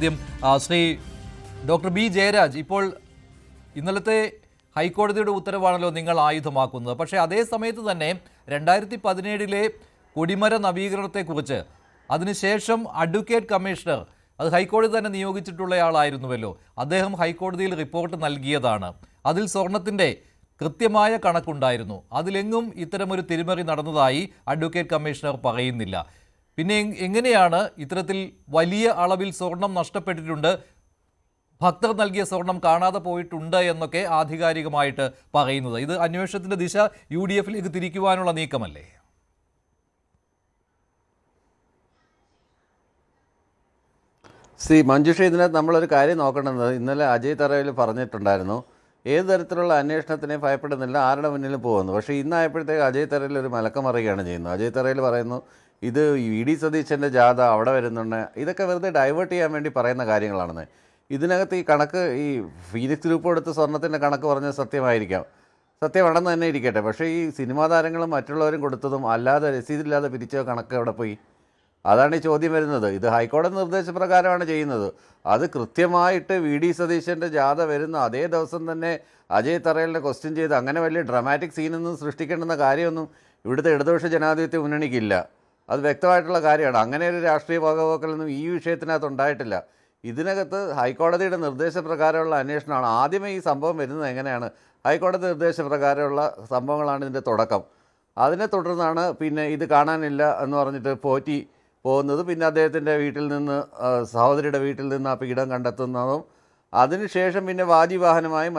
ആദ്യം Shri doctor B Jayaraj, ഇപ്പോൾ ഇന്നലത്തെ ഹൈക്കോടതിയുടെ ഉത്തരവാണല്ലോ നിങ്ങൾ ആയുധമാക്കുന്നത്. പക്ഷേ അതേ സമയത്ത് തന്നെ 2017 കൊടിമര നവീകരണത്തെക്കുറിച്ച് അതിനുശേഷം അഡ്വക്കേറ്റ് കമ്മീഷണർ, അത് ഹൈക്കോടതി തന്നെ നിയോഗിച്ചിട്ടുള്ളയാളായിരുന്നുവല്ലോ, അദ്ദേഹം ഹൈക്കോടതിയിൽ റിപ്പോർട്ട് നൽകിയതാണ്. അതിൽ സ്വർണത്തിൻ്റെ കൃത്യമായ കണക്കുണ്ടായിരുന്നു. അതിലെങ്ങും ഇത്തരമൊരു തിരിമറി നടന്നതായി അഡ്വക്കേറ്റ് കമ്മീഷണർ പറയുന്നില്ല. പിന്നെ എങ്ങനെയാണ് ഇത്തരത്തിൽ വലിയ അളവിൽ സ്വർണം നഷ്ടപ്പെട്ടിട്ടുണ്ട്, ഭക്തർ നൽകിയ സ്വർണം കാണാതെ പോയിട്ടുണ്ട് എന്നൊക്കെ ആധികാരികമായിട്ട് പറയുന്നത്? ഇത് അന്വേഷണത്തിന്റെ ദിശ UDF-ലേക്ക് തിരിക്കുവാനുള്ള നീക്കമല്ലേ? ശ്രീ മഞ്ജുഷ, ഇതിനകത്ത് നമ്മളൊരു കാര്യം നോക്കേണ്ടത്, ഇന്നലെ അജയ് തറയിൽ പറഞ്ഞിട്ടുണ്ടായിരുന്നു ഏത് തരത്തിലുള്ള അന്വേഷണത്തിനെ ഭയപ്പെടുന്നില്ല, ആരുടെ മുന്നിലും പോകുന്നു. പക്ഷേ ഇന്നായപ്പോഴത്തേക്ക് അജയ് തറയിൽ ഒരു മലക്കം മറിയുകയാണ് ചെയ്യുന്നത്. അജയ് തറയിൽ പറയുന്നു ഇത് VD സതീശൻ്റെ ജാഥ അവിടെ വരുന്നുണ്ട്, ഇതൊക്കെ വെറുതെ ഡൈവേർട്ട് ചെയ്യാൻ വേണ്ടി പറയുന്ന കാര്യങ്ങളാണെന്ന്. ഇതിനകത്ത് ഈ കണക്ക്, ഈ ഫീനിക്സ് ഗ്രൂപ്പ് കൊടുത്ത സ്വർണത്തിൻ്റെ കണക്ക് പറഞ്ഞത് സത്യമായിരിക്കാം, സത്യമാണെന്ന് തന്നെ ഇരിക്കട്ടെ. പക്ഷേ ഈ സിനിമാ താരങ്ങളും മറ്റുള്ളവരും കൊടുത്തതും അല്ലാതെ രസീതില്ലാതെ പിരിച്ച കണക്ക് എവിടെ പോയി? അതാണ് ഈ ചോദ്യം വരുന്നത്. ഇത് ഹൈക്കോടതി നിർദ്ദേശപ്രകാരമാണ് ചെയ്യുന്നത്. അത് കൃത്യമായിട്ട് VD സതീശൻ്റെ ജാഥ വരുന്ന അതേ ദിവസം തന്നെ അജയ് തറയലിനെ ക്വസ്റ്റ്യൻ ചെയ്ത് അങ്ങനെ വലിയ ഡ്രമാറ്റിക് സീനൊന്നും സൃഷ്ടിക്കേണ്ടുന്ന കാര്യമൊന്നും ഇവിടുത്തെ ഇടതുപക്ഷ ജനാധിപത്യ മുന്നണിക്കില്ല. അത് വ്യക്തമായിട്ടുള്ള കാര്യമാണ്. അങ്ങനെ ഒരു രാഷ്ട്രീയ പകപോക്കലൊന്നും ഈ വിഷയത്തിനകത്ത് ഉണ്ടായിട്ടില്ല. ഇതിനകത്ത് ഹൈക്കോടതിയുടെ നിർദ്ദേശപ്രകാരമുള്ള അന്വേഷണമാണ്. ആദ്യമേ ഈ സംഭവം വരുന്നത് എങ്ങനെയാണ്? ഹൈക്കോടതി നിർദ്ദേശപ്രകാരമുള്ള സംഭവങ്ങളാണ് ഇതിൻ്റെ തുടക്കം. അതിനെ തുടർന്നാണ് പിന്നെ ഇത് കാണാനില്ല എന്ന് പറഞ്ഞിട്ട് പോറ്റി പോകുന്നത്, പിന്നെ അദ്ദേഹത്തിൻ്റെ വീട്ടിൽ നിന്ന്, സഹോദരിയുടെ വീട്ടിൽ നിന്ന് ആ പീഠം കണ്ടെത്തുന്നതും, അതിനുശേഷം പിന്നെ വാജിവാഹനമായി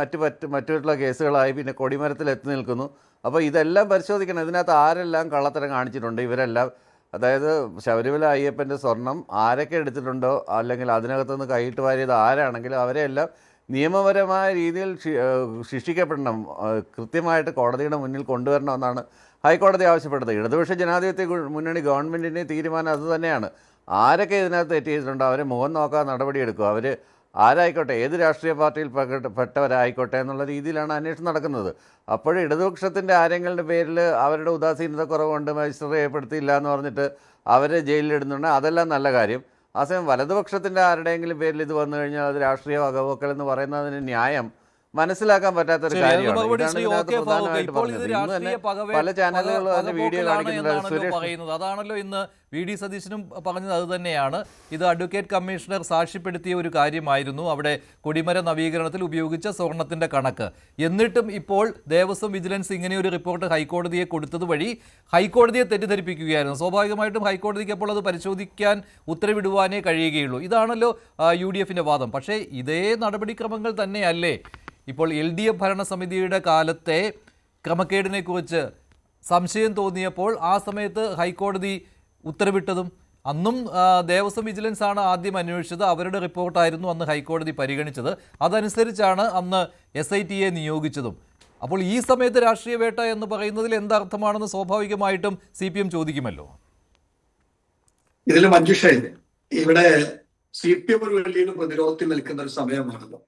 മറ്റുള്ള കേസുകളായി പിന്നെ കൊടിമരത്തിൽ എത്തി നിൽക്കുന്നു. അപ്പോൾ ഇതെല്ലാം പരിശോധിക്കണം. ഇതിനകത്ത് ആരെല്ലാം കള്ളത്തരം കാണിച്ചിട്ടുണ്ട്, ഇവരെല്ലാം, അതായത് ശബരിമല അയ്യപ്പൻ്റെ സ്വർണം ആരൊക്കെ എടുത്തിട്ടുണ്ടോ, അല്ലെങ്കിൽ അതിനകത്തുനിന്ന് കൈയിട്ട് വാരിയത് ആരാണെങ്കിലും അവരെല്ലാം നിയമപരമായ രീതിയിൽ ശിക്ഷിക്കപ്പെടണം, കൃത്യമായിട്ട് കോടതിയുടെ മുന്നിൽ കൊണ്ടുവരണമെന്നാണ് ഹൈക്കോടതി ആവശ്യപ്പെടുന്നത്. ഇടതുപക്ഷ ജനാധിപത്യ മുന്നണി ഗവൺമെൻറ്റിൻ്റെ തീരുമാനം അതുതന്നെയാണ്. ആരൊക്കെ ഇതിനകത്ത് തെറ്റ് ചെയ്തിട്ടുണ്ടോ അവരെ മുഖം നോക്കാതെ നടപടിയെടുക്കുക. അവർ ആരായിക്കോട്ടെ, ഏത് രാഷ്ട്രീയ പാർട്ടിയിൽ പെട്ടവരായിക്കോട്ടെ എന്നുള്ള രീതിയിലാണ് അന്വേഷണം നടക്കുന്നത്. അപ്പോഴും ഇടതുപക്ഷത്തിൻ്റെ ആരെങ്കിലും പേരിൽ അവരുടെ ഉദാസീനത കുറവുകൊണ്ട് മജിസ്ട്രേറ്റ് രേഖപ്പെടുത്തിയില്ല എന്ന് പറഞ്ഞിട്ട് അവരെ ജയിലിലിടുന്നുണ്ട്, അതെല്ലാം നല്ല കാര്യം. അതേസമയം വലതുപക്ഷത്തിൻ്റെ ആരുടെയെങ്കിലും പേരിൽ ഇത് വന്നു കഴിഞ്ഞാൽ അത് രാഷ്ട്രീയ വകവോക്കൽ എന്ന് പറയുന്നതിന് ന്യായം മനസ്സിലാക്കാൻ പറ്റാത്തൊരു കാര്യമാണ്. പ്രധാനമായിട്ട് പറഞ്ഞത് ഇന്ന് തന്നെ പല ചാനലുകളും അതിന്റെ വീഡിയോ കാണിക്കുന്നുണ്ട്. അതാണല്ലോ ഇന്ന് VD സതീശനും പറഞ്ഞത്. അത് തന്നെയാണ്. ഇത് അഡ്വക്കേറ്റ് കമ്മീഷണർ സാക്ഷ്യപ്പെടുത്തിയ ഒരു കാര്യമായിരുന്നു, അവിടെ കൊടിമര നവീകരണത്തിൽ ഉപയോഗിച്ച സ്വർണത്തിന്റെ കണക്ക്. എന്നിട്ടും ഇപ്പോൾ ദേവസ്വം വിജിലൻസ് ഇങ്ങനെ ഒരു റിപ്പോർട്ട് ഹൈക്കോടതിയെ കൊടുത്തത് വഴി ഹൈക്കോടതിയെ തെറ്റിദ്ധരിപ്പിക്കുകയായിരുന്നു. സ്വാഭാവികമായിട്ടും ഹൈക്കോടതിക്ക് അപ്പോൾ അത് പരിശോധിക്കാൻ ഉത്തരവിടുവാനേ കഴിയുകയുള്ളൂ. ഇതാണല്ലോ UDF-ന്റെ വാദം. പക്ഷേ ഇതേ നടപടിക്രമങ്ങൾ തന്നെയല്ലേ ഇപ്പോൾ LDF ഭരണസമിതിയുടെ കാലത്തെ ക്രമക്കേടിനെക്കുറിച്ച് സംശയം തോന്നിയപ്പോൾ ആ സമയത്ത് ഹൈക്കോടതി ഉത്തരവിട്ടതും? അന്നും ദേവസ്വം വിജിലൻസ് ആണ് ആദ്യം അന്വേഷിച്ചത്, അവരുടെ റിപ്പോർട്ടായിരുന്നു അന്ന് ഹൈക്കോടതി പരിഗണിച്ചത്. അതനുസരിച്ചാണ് അന്ന് SIT-യെ നിയോഗിച്ചതും. അപ്പോൾ ഈ സമയത്ത് രാഷ്ട്രീയ വേട്ട എന്ന് പറയുന്നതിൽ എന്തർത്ഥമാണെന്ന് സ്വാഭാവികമായിട്ടും CPM ചോദിക്കുമല്ലോ. ഇതിൽ മഞ്ജുഷ, ഇവിടെ CPM ഒരു വലിയൊരു പ്രതിരോധത്തിൽ നിൽക്കുന്ന ഒരു സമയമാണല്ലോ.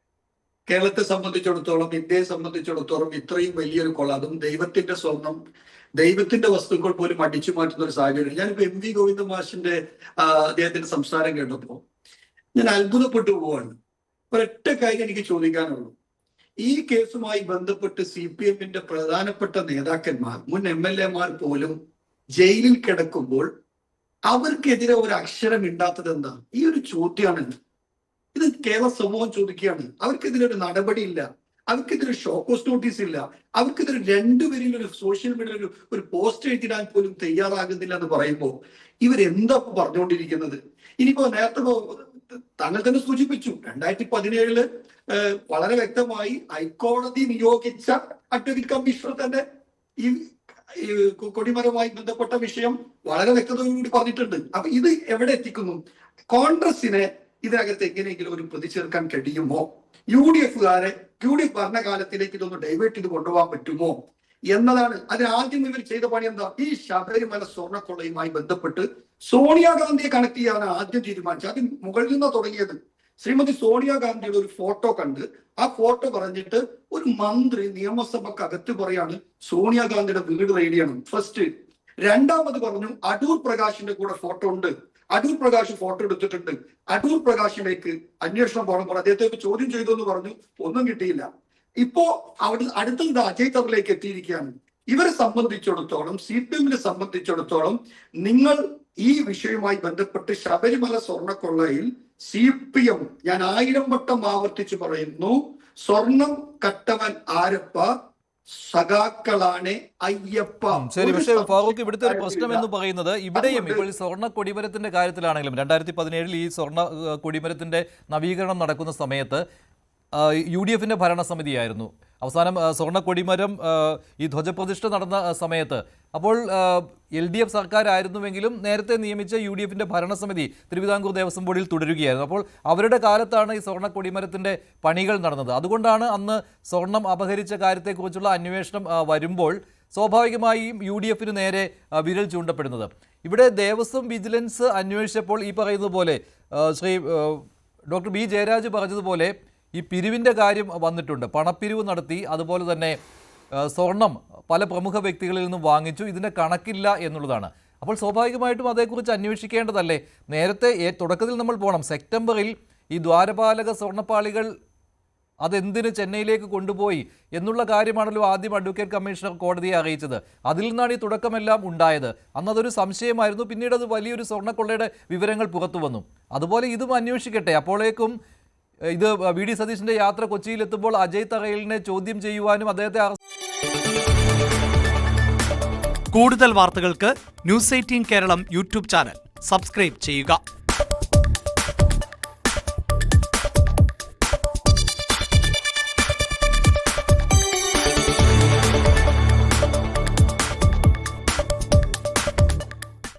കേരളത്തെ സംബന്ധിച്ചിടത്തോളം, ഇന്ത്യയെ സംബന്ധിച്ചിടത്തോളം ഇത്രയും വലിയൊരു കൊള്ള, അതും ദൈവത്തിന്റെ സ്വർണം, ദൈവത്തിന്റെ വസ്തുക്കൾ പോലും അടിച്ചു മാറ്റുന്ന ഒരു സാഹചര്യം. ഞാനിപ്പോ MV ഗോവിന്ദ മാഷിന്റെ അദ്ദേഹത്തിന്റെ സംസാരം കേട്ടപ്പോ ഞാൻ അത്ഭുതപ്പെട്ടു പോവാണ്. ഒരൊറ്റ കാര്യം എനിക്ക് ചോദിക്കാനുള്ളൂ. ഈ കേസുമായി ബന്ധപ്പെട്ട് CPM-ന്റെ പ്രധാനപ്പെട്ട നേതാക്കന്മാർ, മുൻ MLA-മാർ പോലും ജയിലിൽ കിടക്കുമ്പോൾ അവർക്കെതിരെ ഒരു അക്ഷരം ഇണ്ടാത്തത് എന്താ? ഈ ഒരു ചോദ്യമാണ്. ഇത് കേരള സമൂഹം ചോദിക്കുകയാണ്. അവർക്കെതിരെ ഒരു നടപടിയില്ല, അവർക്കെതിരെ ഷോക്കോസ് നോട്ടീസ് ഇല്ല, അവർക്കെതിരെ രണ്ടുപേരും ഒരു സോഷ്യൽ മീഡിയയിൽ ഒരു പോസ്റ്റ് എഴുതിടാൻ പോലും തയ്യാറാകുന്നില്ല എന്ന് പറയുമ്പോൾ ഇവരെന്താ പറഞ്ഞുകൊണ്ടിരിക്കുന്നത്? ഇനിയിപ്പോ നേരത്തെ താങ്കൾ തന്നെ സൂചിപ്പിച്ചു, 2017 വളരെ വ്യക്തമായി ഹൈക്കോടതി നിയോഗിച്ച അഡ്വക്കേറ്റ് കമ്മീഷണർ തന്നെ ഈ കൊടിമരവുമായി ബന്ധപ്പെട്ട വിഷയം വളരെ വ്യക്തതയോടുകൂടി പറഞ്ഞിട്ടുണ്ട്. അപ്പൊ ഇത് എവിടെ എത്തിക്കുന്നു? കോൺഗ്രസിനെ ഇതിനകത്ത് എങ്ങനെയെങ്കിലും ഒരു പ്രതി ചേർക്കാൻ കഴിയുമോ? UDF ഭരണകാലത്തിലേക്ക് ഇതൊന്ന് ഡൈവേർട്ട് ചെയ്ത് കൊണ്ടുപോകാൻ പറ്റുമോ എന്നതാണ്. അതിന് ആദ്യം ഇവർ ചെയ്ത പണി എന്താ? ഈ ശബരിമല സ്വർണ്ണക്കൊള്ളയുമായി ബന്ധപ്പെട്ട് സോണിയാഗാന്ധിയെ കണക്ട് ചെയ്യാൻ ആദ്യം തീരുമാനിച്ചു. ആദ്യം മുകളിൽ നിന്നാ തുടങ്ങിയത്. ശ്രീമതി സോണിയാഗാന്ധിയുടെ ഒരു ഫോട്ടോ കണ്ട് ആ ഫോട്ടോ പറഞ്ഞിട്ട് ഒരു മന്ത്രി നിയമസഭക്കകത്ത് പറയാണ് സോണിയാഗാന്ധിയുടെ വീട് റെയ്ഡ് ചെയ്യണം. ഫസ്റ്റ്. രണ്ടാമത് പറഞ്ഞു അടൂർ പ്രകാശിന്റെ കൂടെ ഫോട്ടോ ഉണ്ട്, അടൂർ പ്രകാശ് ഫോട്ടോ എടുത്തിട്ടുണ്ട്. അടൂർ പ്രകാശിലേക്ക് അന്വേഷണം പോകണം. അദ്ദേഹത്തെ ചോദ്യം ചെയ്തു എന്ന് പറഞ്ഞു, ഒന്നും കിട്ടിയില്ല. ഇപ്പോ അവിടെ അടുത്തത് അജയ് തറിലേക്ക് എത്തിയിരിക്കുകയാണ്. ഇവരെ സംബന്ധിച്ചിടത്തോളം, CPM-നെ സംബന്ധിച്ചിടത്തോളം, നിങ്ങൾ ഈ വിഷയവുമായി ബന്ധപ്പെട്ട് ശബരിമല സ്വർണ്ണക്കൊള്ളയിൽ CPM, ഞാൻ 1000 വട്ടം ആവർത്തിച്ചു പറയുന്നു, സ്വർണം കട്ടവൻ ആരപ്പ, സഖാക്കളാണ് അയ്യപ്പ. ശരി, പക്ഷേ ഫാറൂഖ്, ഇവിടുത്തെ ഒരു പ്രശ്നം എന്ന് പറയുന്നത് ഇവിടെയും ഇപ്പോൾ ഈ സ്വർണ്ണ കൊടിമരത്തിന്റെ കാര്യത്തിലാണെങ്കിലും 2017 ഈ സ്വർണ്ണ കൊടിമരത്തിന്റെ നവീകരണം നടക്കുന്ന സമയത്ത് UDF-ന്റെ ഭരണസമിതിയായിരുന്നു. അവസാനം സ്വർണ്ണ കൊടിമരം ഈ ധ്വജപ്രതിഷ്ഠ നടന്ന സമയത്ത് അപ്പോൾ LDF സർക്കാരായിരുന്നുവെങ്കിലും നേരത്തെ നിയമിച്ച UDF-ന്റെ ഭരണസമിതി തിരുവിതാംകൂർ ദേവസ്വം ബോർഡിൽ തുടരുകയായിരുന്നു. അപ്പോൾ അവരുടെ കാലത്താണ് ഈ സ്വർണ്ണ കൊടിമരത്തിൻ്റെ പണികൾ നടന്നത്. അതുകൊണ്ടാണ് അന്ന് സ്വർണം അപഹരിച്ച കാര്യത്തെക്കുറിച്ചുള്ള അന്വേഷണം വരുമ്പോൾ സ്വാഭാവികമായും UDF-ന് നേരെ വിരൽ ചൂണ്ടപ്പെടുന്നത്. ഇവിടെ ദേവസ്വം വിജിലൻസ് അന്വേഷിച്ചപ്പോൾ ഈ പറയുന്നത് പോലെ ശ്രീ ഡോക്ടർ B. ജയരാജ് പറഞ്ഞതുപോലെ ഈ പിരിവിൻ്റെ കാര്യം വന്നിട്ടുണ്ട്. പണപ്പിരിവ് നടത്തി, അതുപോലെ തന്നെ സ്വർണം പല പ്രമുഖ വ്യക്തികളിൽ നിന്നും വാങ്ങിച്ചു, ഇതിൻ്റെ കണക്കില്ല എന്നുള്ളതാണ്. അപ്പോൾ സ്വാഭാവികമായിട്ടും അതേക്കുറിച്ച് അന്വേഷിക്കേണ്ടതല്ലേ? നേരത്തെ തുടക്കത്തിൽ നമ്മൾ പോകണം. സെപ്റ്റംബറിൽ ഈ ദ്വാരപാലക സ്വർണ്ണപ്പാളികൾ അതെന്തിന് ചെന്നൈയിലേക്ക് കൊണ്ടുപോയി എന്നുള്ള കാര്യമാണല്ലോ ആദ്യം അഡ്വക്കേറ്റ് കമ്മീഷണർ കോടതിയെ അറിയിച്ചത്. അതിൽ നിന്നാണ് ഈ തുടക്കമെല്ലാം ഉണ്ടായത്. അന്നതൊരു സംശയമായിരുന്നു. പിന്നീട് അത് വലിയൊരു സ്വർണ്ണക്കൊള്ളയുടെ വിവരങ്ങൾ പുറത്തു വന്നു. അതുപോലെ ഇതും അന്വേഷിക്കട്ടെ. അപ്പോഴേക്കും ഇത് VD സതീശന്റെ യാത്ര കൊച്ചിയിലെത്തുമ്പോൾ അജയ് തറയിലിനെ ചോദ്യം ചെയ്യുവാനും അദ്ദേഹത്തെ കൂടുതൽ വാർത്തകൾക്ക് News 18 Keralam YouTube channel subscribe ചെയ്യുക.